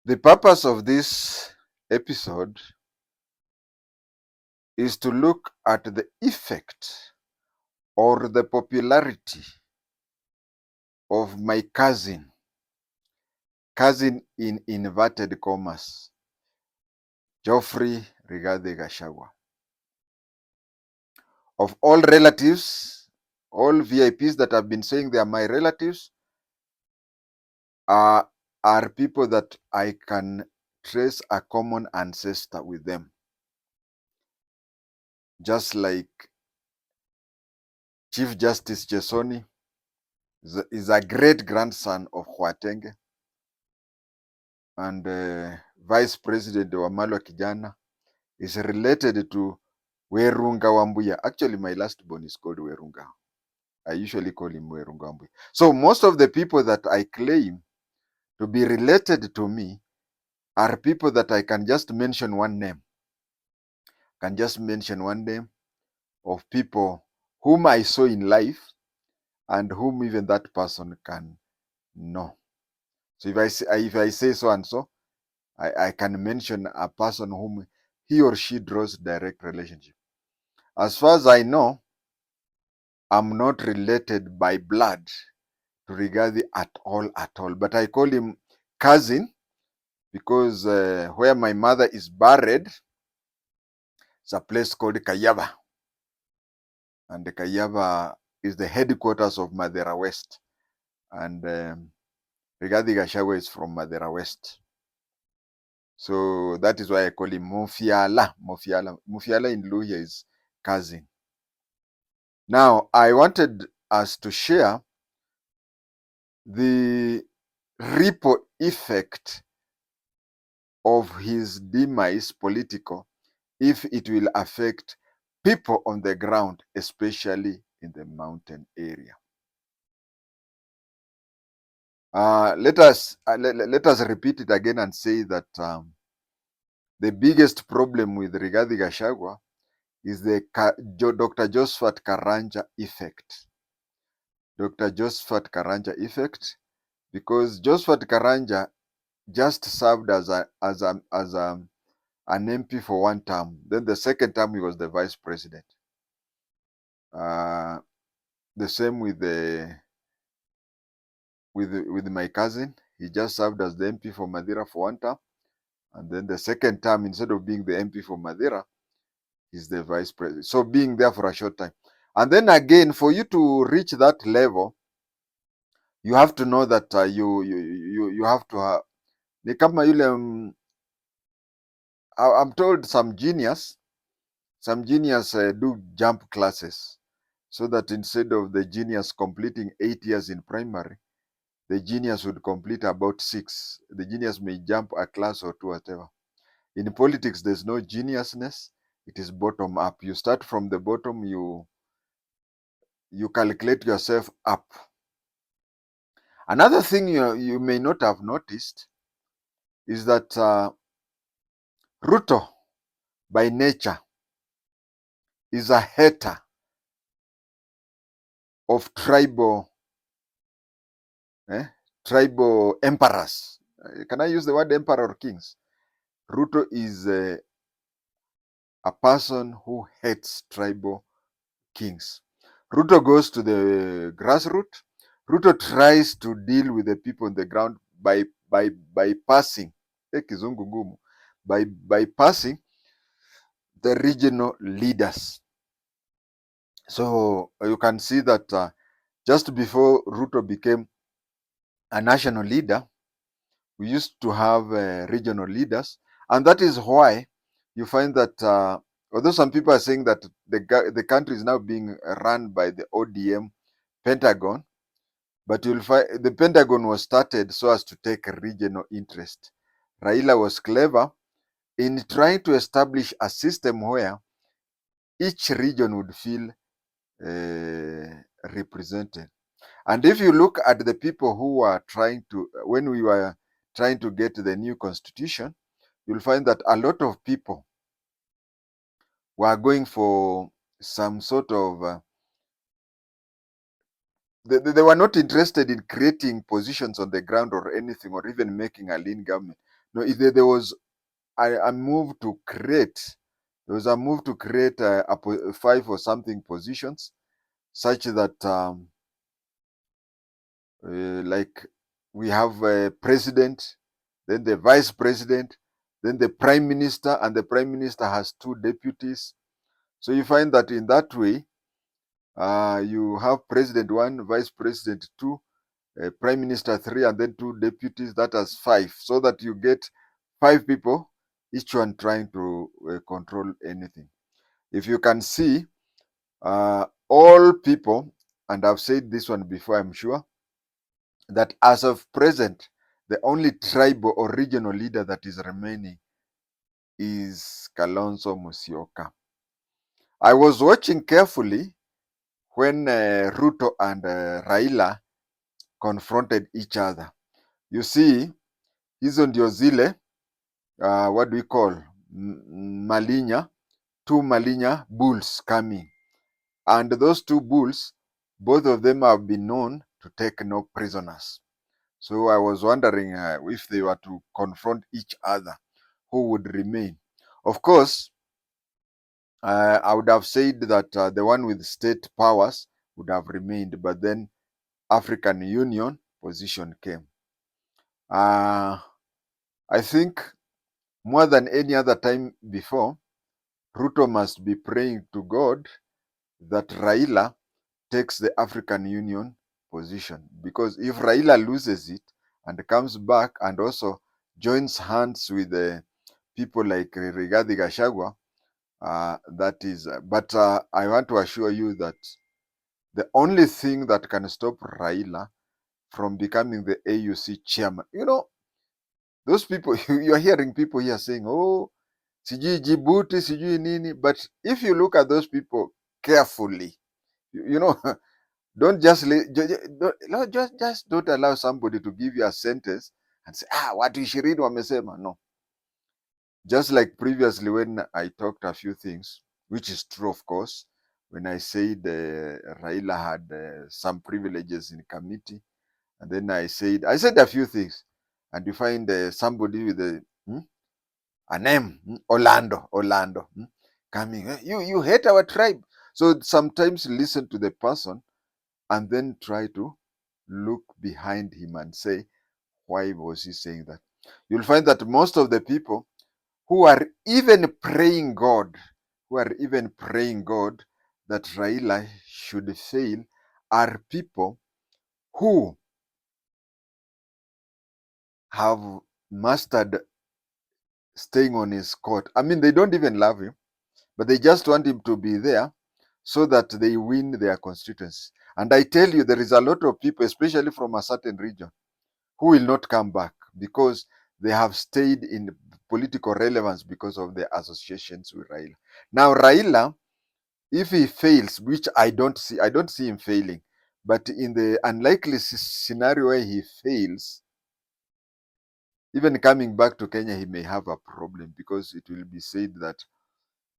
The purpose of this episode is to look at the effect or the popularity of my cousin in inverted commas, Geoffrey Rigathi Gachagua. Of all relatives, all VIPs that have been saying they are my relatives are people that I can trace a common ancestor with them. Just like Chief Justice Chesoni is a great grandson of JI-TENGE, and Vice President Wamalwa Kijana is related to Werunga Wambuya. Actually, my last born is called Werunga. I usually call him Werunga Wambuya. So most of the people that I claim to be related to me are people that I can just mention one name. Can just mention one name of people whom I saw in life and whom even that person can know. So if I say so and so, I can mention a person whom he or she draws direct relationship. As far as I know, I'm not related by blood to Rigathi at all, but I call him cousin because where my mother is buried, it's a place called Kayaba, and the Kayaba is the headquarters of Madera West, and Rigathi Gachagua is from Madera West. So that is why I call him Mofiala. Mofiala in Luhya is cousin. Now, I wanted us to share the ripple effect of his demise political, if it will affect people on the ground, especially in the mountain area. Let us repeat it again and say that the biggest problem with Rigathi Gachagua is the Dr. Josephat Karanja effect. Dr. Josephat Karanja effect, because Josephat Karanja just served as an MP for one term. Then the second term he was the vice president. The same with my cousin. He just served as the MP for Madera for one term, and then the second term, instead of being the MP for Madera, he's the vice president. So being there for a short time, and then again, for you to reach that level, you have to know that you have to have ni kama yule I'm told some genius do jump classes, so that instead of the genius completing 8 years in primary, the genius would complete about 6. The genius may jump a class or two, whatever. In politics, there's no geniusness. It is bottom up. You start from the bottom, you calculate yourself up. Another thing you may not have noticed is that Ruto, by nature, is a hater of tribal emperors. Can I use the word emperor or kings? Ruto is a person who hates tribal kings. Ruto goes to the grassroots. Ruto tries to deal with the people on the ground by passing kizungu ngumu, by passing the regional leaders. So you can see that just before Ruto became a national leader, we used to have regional leaders, and that is why you find that although some people are saying that the country is now being run by the ODM Pentagon, but you'll find the Pentagon was started so as to take a regional interest. Raila was clever in trying to establish a system where each region would feel represented. And if you look at the people who were trying to, when we were trying to get the new constitution, you'll find that a lot of people were going for some sort of, they were not interested in creating positions on the ground or anything, or even making a lean government, No, if there was a move to create, there was a move to create 5 or something positions, such that like we have a president, then the vice president, then the prime minister, and the prime minister has 2 deputies. So you find that in that way, you have president 1, vice president 2, prime minister 3, and then 2 deputies. That is 5, so that you get 5 people, each one trying to control anything. If you can see, all people, and I've said this one before, I'm sure, that as of present, the only tribal or regional leader that is remaining is Kalonzo Musyoka. I was watching carefully when Ruto and Raila confronted each other. You see, hizo ndio zile what do we call Malinya, 2 Malinya bulls coming. And those 2 bulls, both of them have been known to take no prisoners. So I was wondering if they were to confront each other, who would remain? Of course, I would have said that the one with state powers would have remained, but then African Union position came. I think more than any other time before, Ruto must be praying to God that Raila takes the African Union position, because if Raila loses it and comes back and also joins hands with the people like Rigathi Gachagua, that is. But I want to assure you that the only thing that can stop Raila from becoming the AUC chairman, those people, you're hearing people here saying, oh, sijui Djibouti, sijui nini. But if you look at those people carefully, you know, don't just just don't allow somebody to give you a sentence and say, watu 20 wamesema. No. Just like previously when I talked a few things, which is true, of course, when I said Raila had some privileges in committee, and then I said a few things, and you find somebody with a name, Orlando, coming. You hate our tribe. So sometimes listen to the person and then try to look behind him and say, why was he saying that? You'll find that most of the people who are even praying God, that Raila should fail, are people who have mastered staying on his court. I mean, they don't even love him, but they just want him to be there so that they win their constituency. And I tell you, there is a lot of people, especially from a certain region, who will not come back because they have stayed in political relevance because of their associations with Raila. Now, Raila, if he fails, which I don't see him failing, but in the unlikely scenario where he fails, even coming back to Kenya, he may have a problem because it will be said that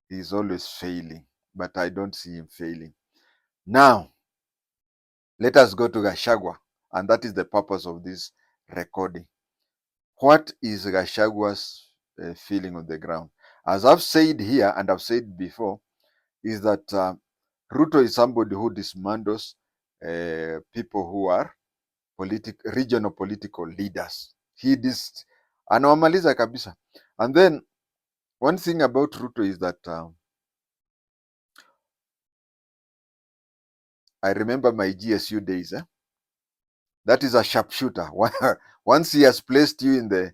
he's always failing, but I don't see him failing. Now, let us go to Gachagua, and that is the purpose of this recording. What is Gachagua's feeling on the ground? As I've said here, and I've said before, is that Ruto is somebody who dismantles people who are regional political leaders. Anawamaliza kabisa. And then one thing about Ruto is that I remember my GSU days. That is a sharpshooter. Once he has placed you in the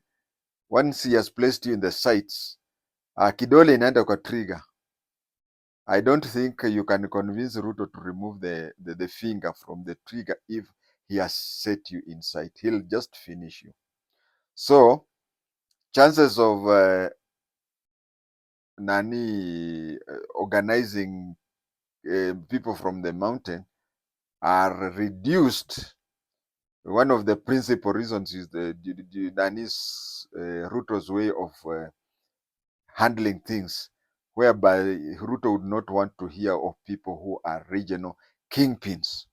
sights, kidole inaenda kwa trigger. I don't think you can convince Ruto to remove the finger from the trigger if he has set you in sight. He'll just finish you. So chances of organizing people from the mountain are reduced. One of the principal reasons is the Ruto's way of handling things, whereby Ruto would not want to hear of people who are regional kingpins.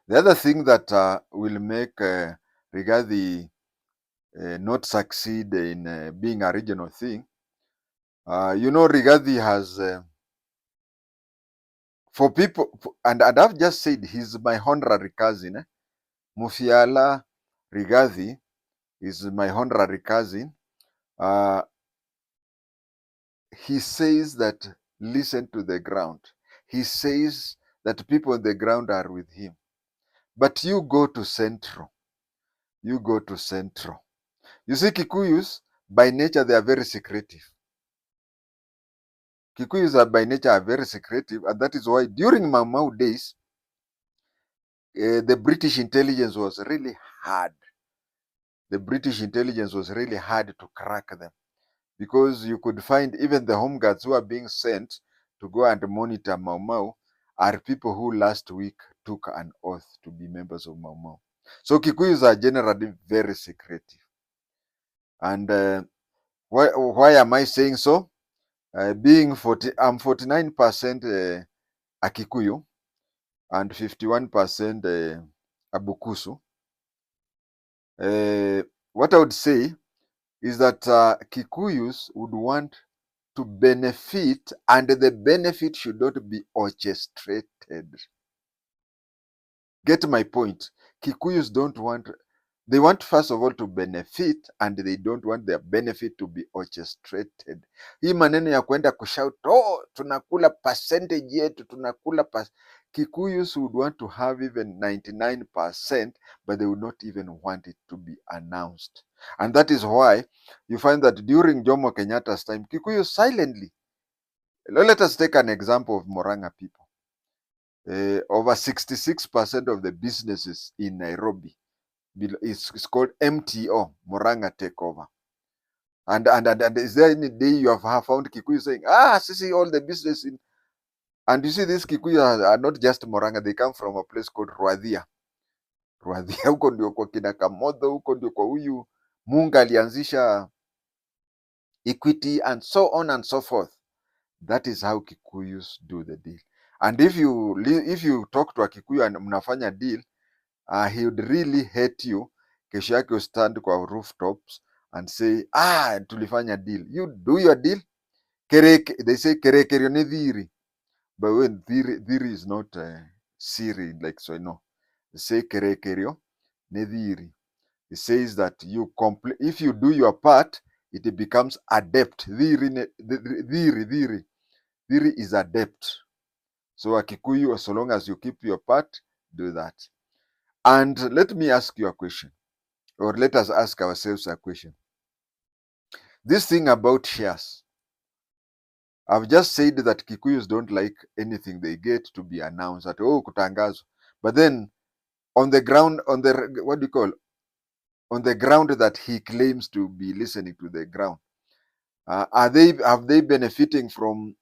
The other thing that will make Rigathi not succeed in being a regional thing. Rigathi has, for people, and I've just said he's my honorary cousin. Mufiala Rigathi is my honorary cousin. Uh, he says that listen to the ground. He says that people on the ground are with him. But you go to Central. You go to Central. You see, Kikuyus, by nature, they are very secretive. Kikuyus are by nature are very secretive, and that is why during Mau Mau days, the British intelligence was really hard. The British intelligence was really hard to crack them, because you could find even the home guards who are being sent to go and monitor Mau Mau are people who last week took an oath to be members of Mau Mau. So Kikuyus are generally very secretive. And why am I saying so? I'm 49% Akikuyu and 51% Abukusu. What I would say is that Kikuyus would want to benefit, and the benefit should not be orchestrated. Get my point? Kikuyus don't want, they want first of all to benefit, and they don't want their benefit to be orchestrated. Hii maneno ya kwenda kushout, oh, tunakula percentage yetu, Kikuyus would want to have even 99%, but they would not even want it to be announced. And that is why you find that during Jomo Kenyatta's time, Kikuyus silently, let us take an example of Moranga people. Over 66% of the businesses in Nairobi it's called MTO, Moranga Takeover. And is there any day you have found Kikuyu saying, see all the business in, and you see these Kikuyu are not just Moranga, they come from a place called Rwadhia. Rwadhia huko ndio kwa kina Kamodho, huko ndio kwa huyu Munga alianzisha Equity and so on and so forth. That is how Kikuyus do the deal. And if you talk to a Kikuyu and mnafanya deal, he would really hate you. Kesho yake stand kwa rooftops and say, tulifanya deal. You do your deal. They say kerekerio ni dhiri. But when dhiri is not Siri, like so, no. They say kerekerio ni dhiri. It says that if you do your part, it becomes a debt. Dhiri is a debt. So a Kikuyu, so long as you keep your part, do that. And let me ask you a question, or let us ask ourselves a question. This thing about shares, I've just said that Kikuyus don't like anything they get to be announced at kutangazo. But then on the ground, on the ground that he claims to be listening to the ground, have they benefiting from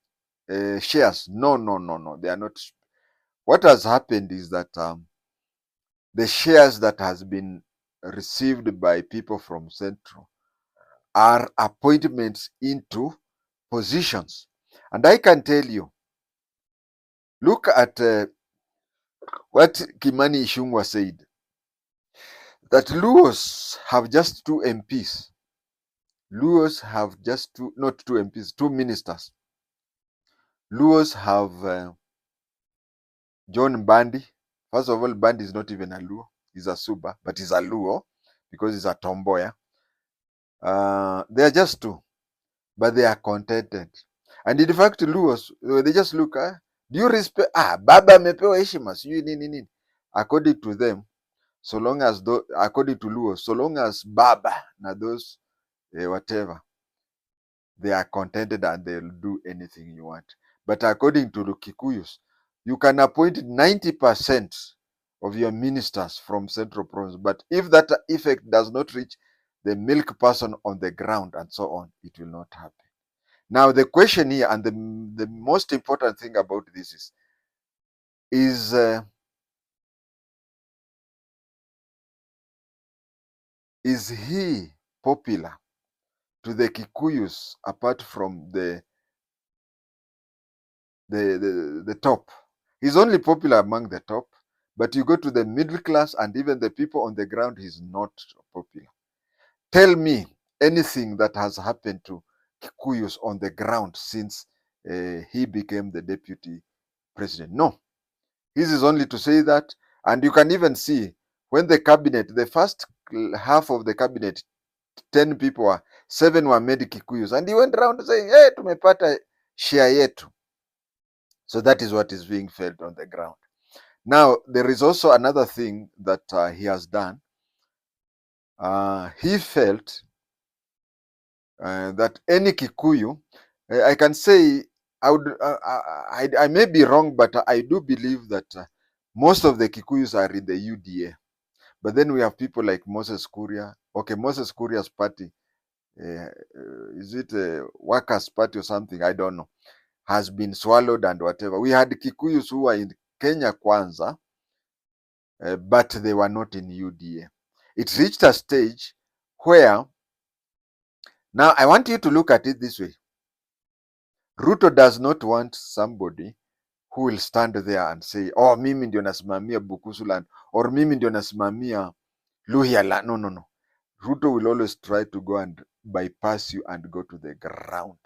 shares? No, they are not. What has happened is that the shares that has been received by people from Central are appointments into positions. And I can tell you, look at what Kimani Ichung'wah said, that Luos have just two MPs. Luos have just not two MPs, two ministers. Luos have John Bandi. First of all, Bandi is not even a Luo. He's a Suba, but he's a Luo because he's a tomboya. They are just two, but they are contented. And in fact, Luos, they just look, do you respect? Baba amepewa heshima, sijui nini. According to them, so long as, according to Luos, so long as Baba na those whatever, they are contented and they'll do anything you want. But according to the Kikuyus, you can appoint 90% of your ministers from Central Province, but if that effect does not reach the milk person on the ground and so on, it will not happen. Now the question here, and the most important thing about this is he popular to the Kikuyus apart from the top? He's only popular among the top, but you go to the middle class and even the people on the ground, he's not popular. Tell me anything that has happened to Kikuyus on the ground since he became the deputy president. No. This is only to say that, and you can even see when the cabinet, the first half of the cabinet, 10 people were, 7 were made Kikuyus, and he went around saying, hey, tumepata share yetu. So that is what is being felt on the ground. Now, there is also another thing that he has done. He felt that any Kikuyu, I can say, I may be wrong, but I do believe that most of the Kikuyus are in the UDA. But then we have people like Moses Kuria. Okay, Moses Kuria's party, is it a Workers' Party or something? I don't know. Has been swallowed and whatever. We had Kikuyus who were in Kenya Kwanza, but they were not in UDA. It reached a stage where, now I want you to look at it this way. Ruto does not want somebody who will stand there and say, oh, mimi ndio nasimamia Bukusuland, or mimi ndio nasimamia Luhya. No, no, no. Ruto will always try to go and bypass you and go to the ground.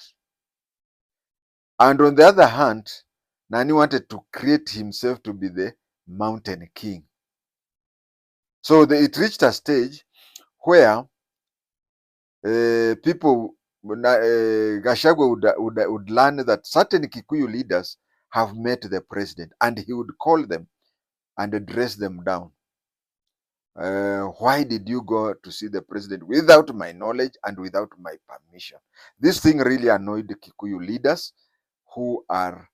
And on the other hand, Nani wanted to create himself to be the mountain king. So it reached a stage where people, Gachagua would learn that certain Kikuyu leaders have met the president, and he would call them and address them down. Why did you go to see the president without my knowledge and without my permission? This thing really annoyed the Kikuyu leaders who are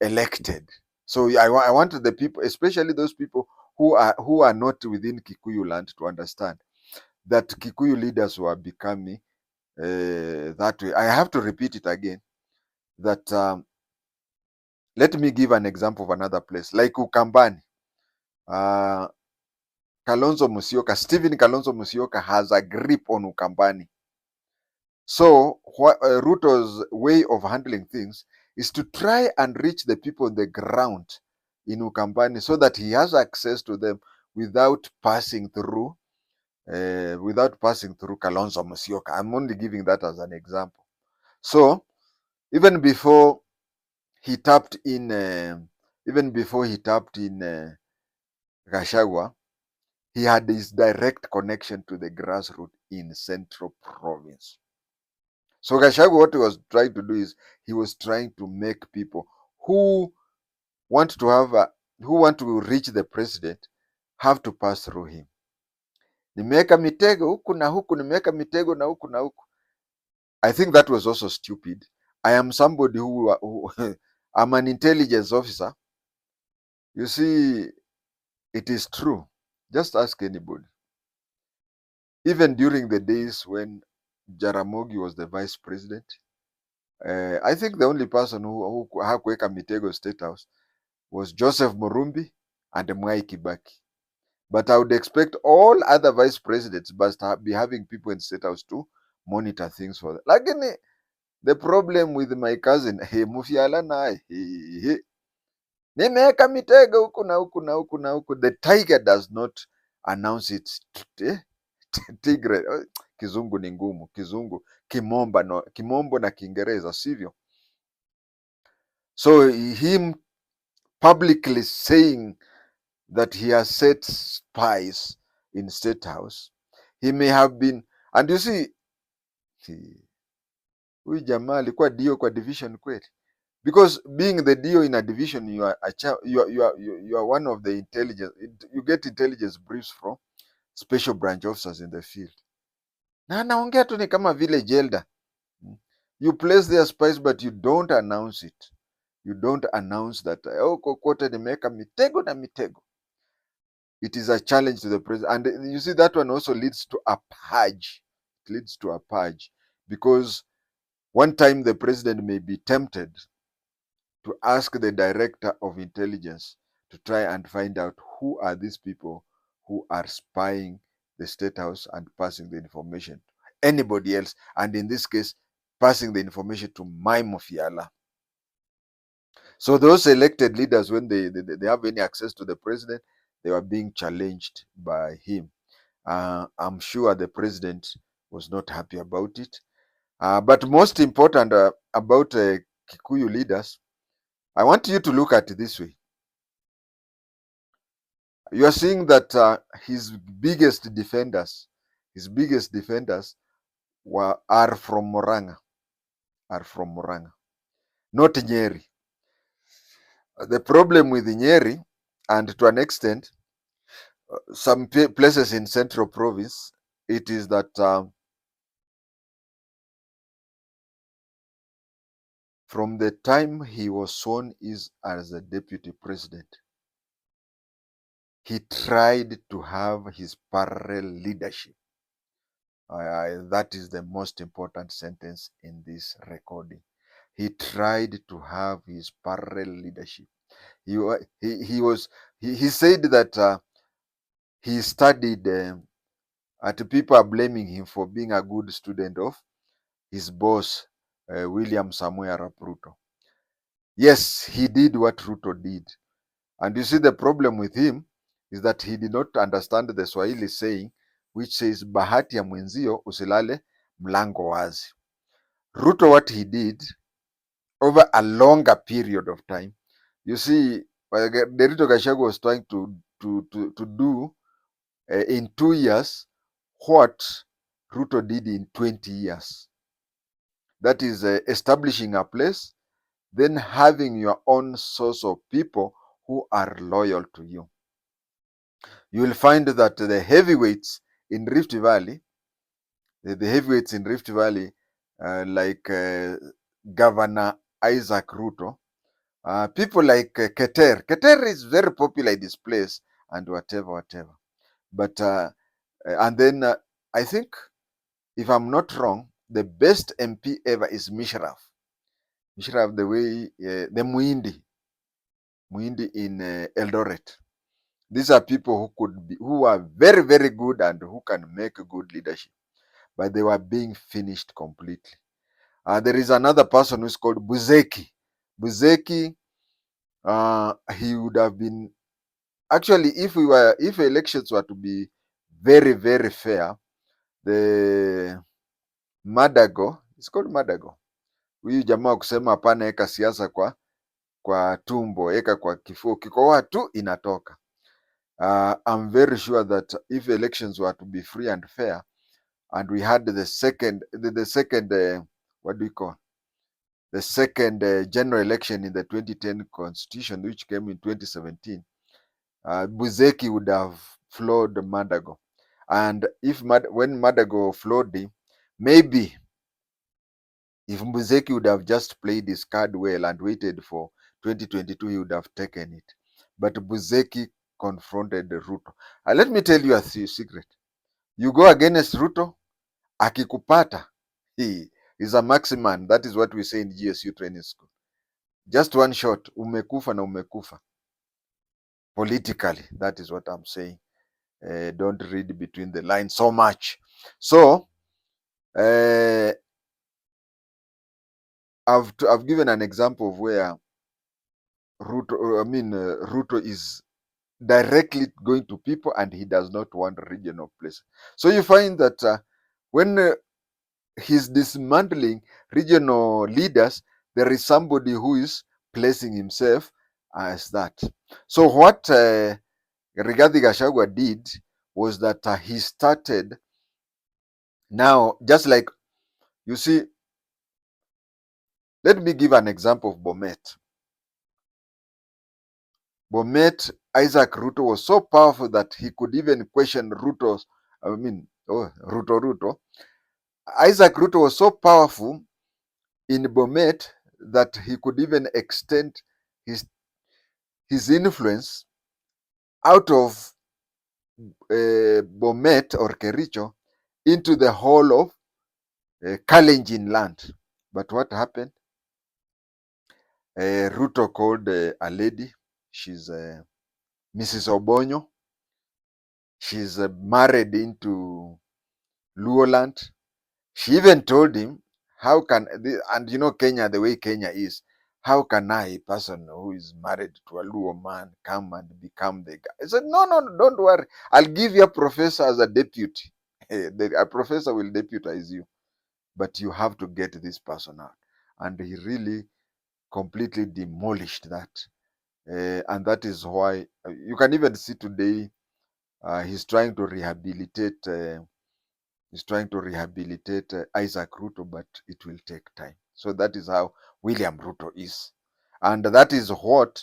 elected. So I want the people, especially those people who are not within Kikuyu land, to understand that Kikuyu leaders were becoming that way. I have to repeat it again, that let me give an example of another place, like Ukambani. Kalonzo Musyoka, Stephen Kalonzo Musyoka has a grip on Ukambani. So Ruto's way of handling things is to try and reach the people on the ground in Ukambani so that he has access to them without passing through Kalonzo Musyoka. I'm only giving that as an example. So even before he tapped in, Gachagua, he had his direct connection to the grassroots in Central Province. So Gachagua, what he was trying to do is he was trying to make people who want to reach the president have to pass through him. Nimeweka mitego huku na huku, nimeweka mitego na huku na huku. I think that was also stupid. I am somebody who I'm an intelligence officer. You see, it is true. Just ask anybody. Even during the days when Jaramogi was the vice president, I think the only person who hakuweka mitego State House was Joseph Murumbi and Mwai Kibaki. But I would expect all other vice presidents must be having people in State House to monitor things for them. Lakini the problem with my cousin, Mufiala naye, nimeweka mitego huku na huku na huku na huku. The tiger does not announce its tigre. Kizungu ni ngumu, Kimombo na Kiingereza sivyo? So him publicly saying that he has set spies in State House, he may have been, and you see, huyu jamaa alikuwa dio kwa division kweli, because being the dio in a division, you are one of the intelligence, you get intelligence briefs from special branch officers in the field, na anaongea tu ni kama vile jelda. You place their spies but you don't announce it. You don't announce that kokote nimeweka mitego na mitego. It is a challenge to the president, and you see that one also leads to a purge. It leads to a purge because one time the president may be tempted to ask the director of intelligence to try and find out who are these people who are spying the State House and passing the information to anybody else, and in this case passing the information to Mai Mufiala. So those elected leaders, when they have any access to the president, they were being challenged by him. I'm sure the president was not happy about it. But most important about Kikuyu leaders, I want you to look at it this way. You are seeing that his biggest defenders, are from Murang'a, not Nyeri. The problem with Nyeri, and to an extent, some places in Central Province, it is that from the time he was sworn in as a deputy president, he tried to have his parallel leadership. That is the most important sentence in this recording. He tried to have his parallel leadership. He said that he studied. People are blaming him for being a good student of his boss, William Samoei Arap Ruto. Yes, he did what Ruto did. And you see, the problem with him is that he did not understand the Swahili saying, which says, bahati ya mwenzio usilale mlango wazi. Ruto, what he did over a longer period of time, you see, Derito Gachagua was trying to do in 2 years what Ruto did in 20 years. That is establishing a place, then having your own source of people who are loyal to you. You will find that the heavyweights in Rift Valley, like Governor Isaac Ruto, people like Keter is very popular in this place, and whatever. But and then I think, if I'm not wrong, the best MP ever is Mishraf, the way the Muindi in Eldoret. These are people who are very, very good and who can make good leadership, but they were being finished completely. There is another person who is called Buzeki. He would have been, actually, if elections were to be very, very fair, the Madago, it's called Madago. Huyu jamaa wa kusema hapana, eka siasa kwa tumbo, eka kwa kifua, ukikohoa tu inatoka. I'm very sure that if elections were to be free and fair, and we had the second what do you call, the second general election in the 2010 constitution, which came in 2017, Buzeki would have floored Madago. And when Madago floored him, maybe if Buzeki would have just played his card well and waited for 2022, he would have taken it. But Buzeki confronted Ruto. Let me tell you a secret. You go against Ruto, akikupata, he is a marksman. That is what we say in GSU training school. Just one shot, umekufa na umekufa. Politically, that is what I'm saying. Don't read between the lines so much. So, I've given an example of where Ruto is directly going to people and he does not want regional place. So you find that when he's dismantling regional leaders, there is somebody who is placing himself as that. So what Rigathi Gachagua did was that he started now, just like, you see, let me give an example of Bomet. Isaac Ruto was so powerful that he could even question Ruto. Isaac Ruto was so powerful in Bomet that he could even extend his influence out of Bomet or Kericho into the whole of Kalenjin land. But what happened? Ruto called a lady. She's Mrs. Obonyo. She's married into Luo land. She even told him, how can, and you know Kenya, the way Kenya is, how can I, a person who is married to a Luo man, come and become the guy? I said, no, no, no, don't worry. I'll give you a professor as a deputy. A professor will deputize you, but you have to get this person out. And he really completely demolished that. And that is why you can even see today he's trying to rehabilitate. He's trying to rehabilitate Isaac Ruto, but it will take time. So that is how William Ruto is, and that is what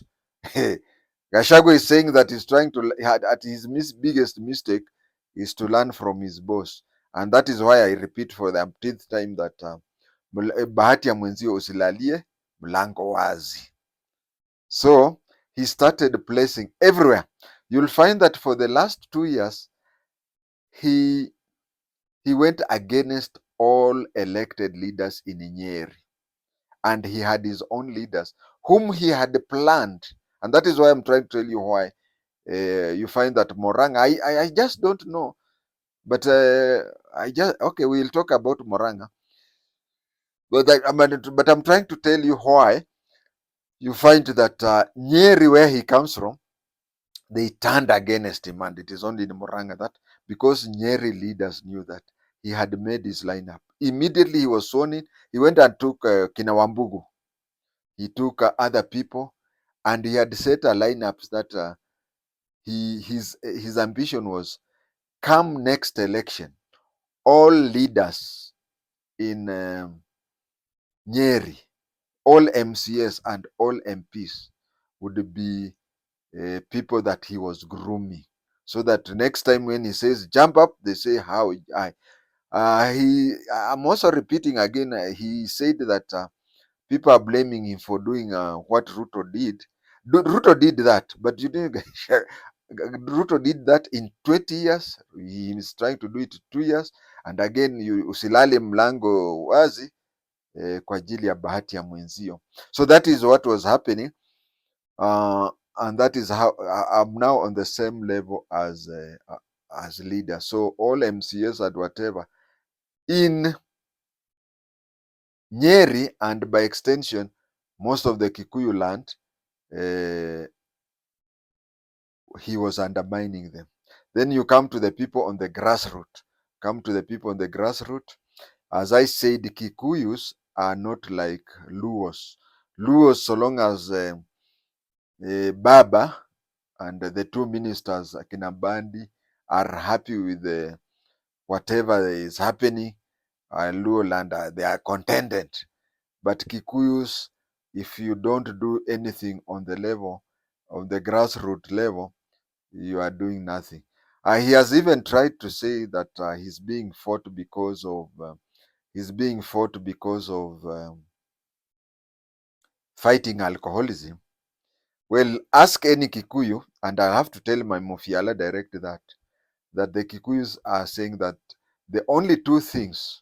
Gachagua is saying, that he's trying to at his biggest mistake is to learn from his boss, and that is why I repeat for the umpteenth time that bahati ya mwenzio usilalie mlango wazi. So he started placing everywhere. You'll find that for the last 2 years, he went against all elected leaders in Nyeri, and he had his own leaders whom he had planned. And that is why I'm trying to tell you why you find that Moranga, I just don't know. But okay, we'll talk about Moranga. But I'm trying to tell you why you find that Nyeri, where he comes from, they turned against him, and it is only in Moranga that, because Nyeri leaders knew that he had made his lineup. Immediately he was sworn in, he went and took Kinawambugu. He took other people, and he had set a lineups that his ambition was, come next election, all leaders in Nyeri, all MCS and all MPs would be people that he was grooming, so that next time when he says jump up, they say how I. I'm also repeating again. He said that people are blaming him for doing what Ruto did. Ruto did that, but you didn't. Ruto did that in 20 years. He is trying to do it 2 years, and again usilale mlango wazi kwa ajili ya bahati ya mwenzio. So that is what was happening, and that is how I'm now on the same level as leader. So all MCS and whatever in Nyeri, and by extension most of the Kikuyu land, he was undermining them. Then you come to the people on the grassroots. As I said, Kikuyus are not like Luos. Luos, so long as Baba and the two ministers, Akina Bandi, are happy with whatever is happening, Luo land, they are contented. But Kikuyus, if you don't do anything on the level, of the grassroots level, you are doing nothing. He has even tried to say that he's being fought because of fighting alcoholism. Well, ask any Kikuyu, and I have to tell my Mofiala direct that the Kikuyus are saying that the only two things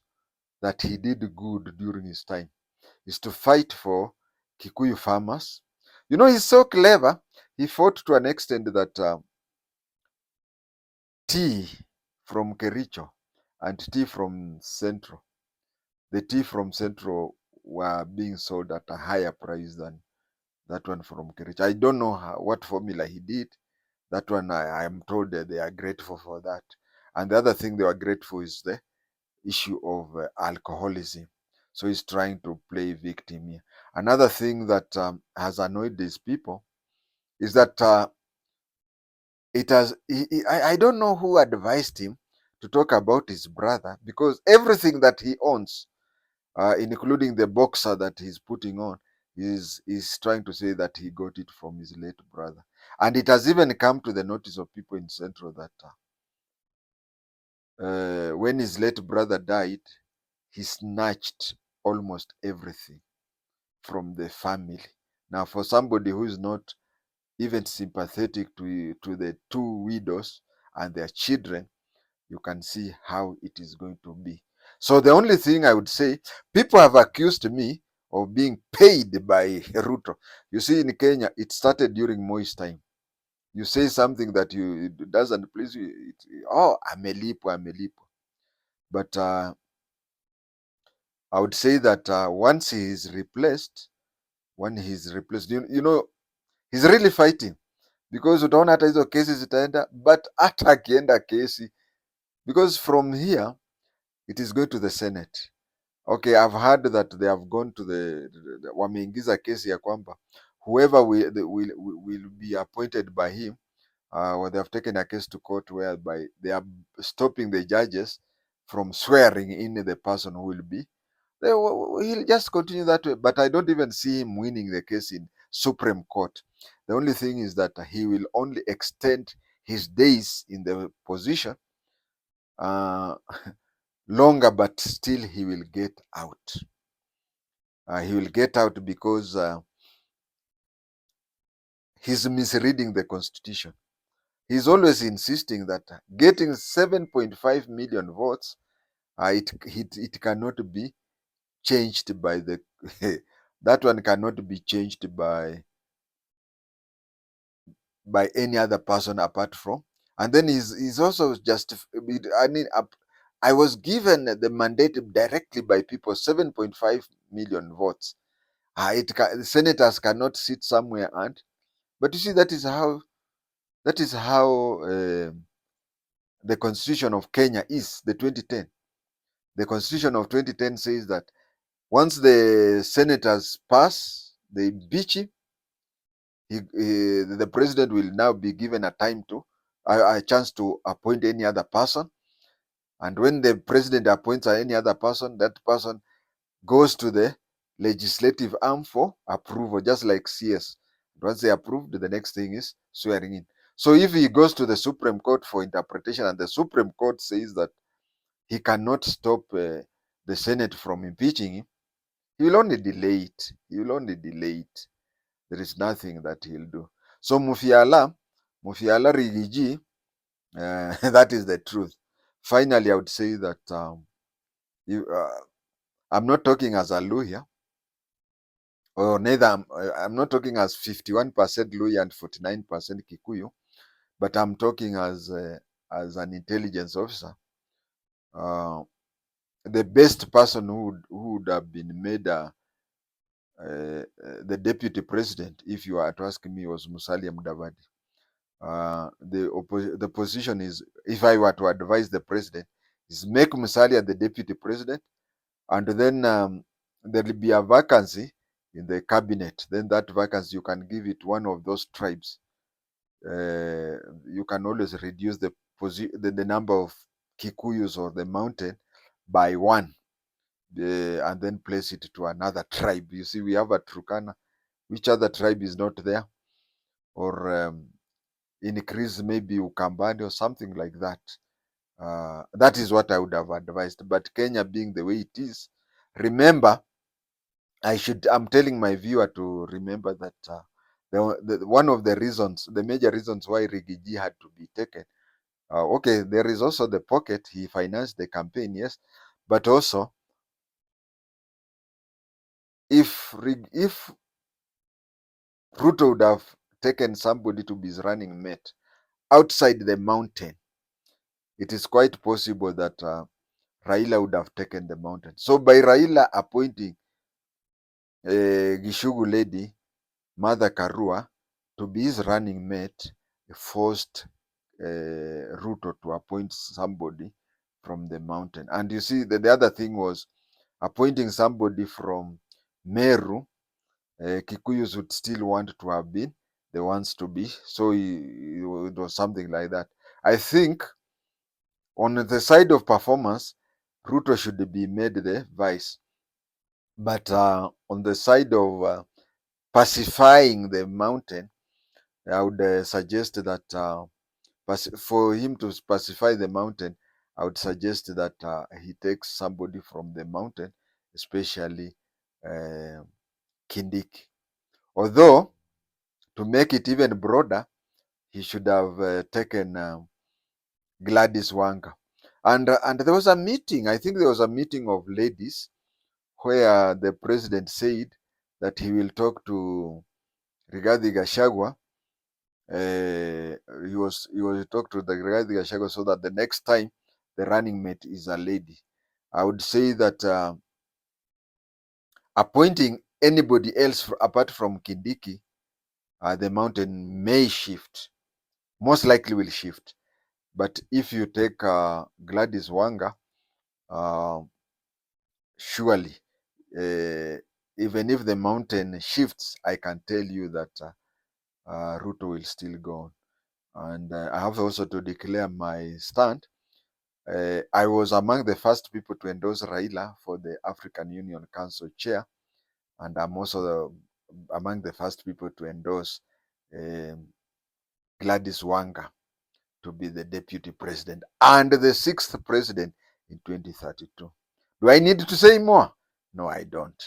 that he did good during his time is to fight for Kikuyu farmers. You know, he's so clever. He fought to an extent that tea from Kericho and tea from Central, the tea from Central were being sold at a higher price than that one from Kericho. I don't know what formula he did. That one, I am told that they are grateful for that. And the other thing they were grateful is the issue of alcoholism. So he's trying to play victim here. Another thing that has annoyed these people is that it has. I don't know who advised him to talk about his brother, because everything that he owns, including the boxer that he's putting on, is trying to say that he got it from his late brother. And it has even come to the notice of people in Central that when his late brother died, he snatched almost everything from the family. Now, for somebody who is not even sympathetic to the two widows and their children, you can see how it is going to be. So the only thing I would say, people have accused me of being paid by Ruto. You see, in Kenya, it started during Moi's time. You say something that it doesn't please you, oh, amelipo. But I would say that once he is replaced, when he's replaced. You know, he's really fighting because utaona hata hizo kesi zitaenda, but hata akienda kesi, because from here it is going to the Senate. Okay, I've heard that they have gone to wameingiza kesi ya kwamba whoever will be appointed by him, or they have taken a case to court whereby they are stopping the judges from swearing in the person who will be. He'll just continue that way, but I don't even see him winning the case in Supreme Court. The only thing is that he will only extend his days in the position uh, longer, but still he will get out. He will get out because he's misreading the constitution. He's always insisting that getting 7.5 million votes, it cannot be changed by the that one cannot be changed by any other person apart from. And then he's also just, I mean, I was given the mandate directly by people, 7.5 million votes. Senators cannot sit somewhere and, but you see, that is how the constitution of Kenya is, the 2010. The constitution of 2010 says that once the senators pass, they impeach him, the president will now be given a time to a chance to appoint any other person. And when the president appoints any other person, that person goes to the legislative arm for approval, just like CS. Once they approved, the next thing is swearing in. So if he goes to the Supreme Court for interpretation, and the Supreme Court says that he cannot stop the Senate from impeaching him, he will only delay it. He will only delay it. There is nothing that he'll do. So Mufiala Riggy G, that is the truth. Finally, I would say that I'm not talking as a lawyer, or neither I'm not talking as 51% Luhya and 49% Kikuyu, but I'm talking as an intelligence officer. The best person who would have been made the deputy president, if you are to ask me, was Musalia Mudavadi. The position is, if I were to advise the president, is make Musalia the deputy president, and then there will be a vacancy in the cabinet. Then that vacancy, you can give it one of those tribes. You can always reduce the number of Kikuyus or the mountain by one, and then place it to another tribe. You see, we have a Turkana. Which other tribe is not there? Or increase maybe Ukambani or something like that. That is what I would have advised. But Kenya being the way it is, remember, I'm telling my viewer to remember that one of the reasons, the major reasons why Riggy G had to be taken. Okay, there is also the pocket. He financed the campaign, yes, but also if Ruto would have taken somebody to be his running mate outside the mountain, it is quite possible that Raila would have taken the mountain. So by Raila appointing Gishugu lady, Mother Karua, to be his running mate, forced Ruto to appoint somebody from the mountain. And you see, the other thing was appointing somebody from Meru. Kikuyus would still want to have been the ones to be. So it was something like that. I think on the side of performance, Ruto should be made the vice. But on the side of pacifying the mountain, I would suggest that for him to pacify the mountain, I would suggest that he takes somebody from the mountain, especially Kindiki. Although, to make it even broader, he should have taken Gladys Wanga. And there was a meeting, I think there was a meeting of ladies, where the president said that he will talk to Rigathi Gachagua. He was talk to the Rigathi Gachagua so that the next time the running mate is a lady. I would say that appointing anybody else apart from Kindiki, the mountain may shift. Most likely will shift. But if you take Gladys Wanga, surely, even if the mountain shifts, I can tell you that Ruto will still go on. And I have also to declare my stand. I was among the first people to endorse Raila for the African Union Council chair, and I'm also among the first people to endorse Gladys Wanga to be the deputy president and the sixth president in 2032. Do I need to say more? No, I don't.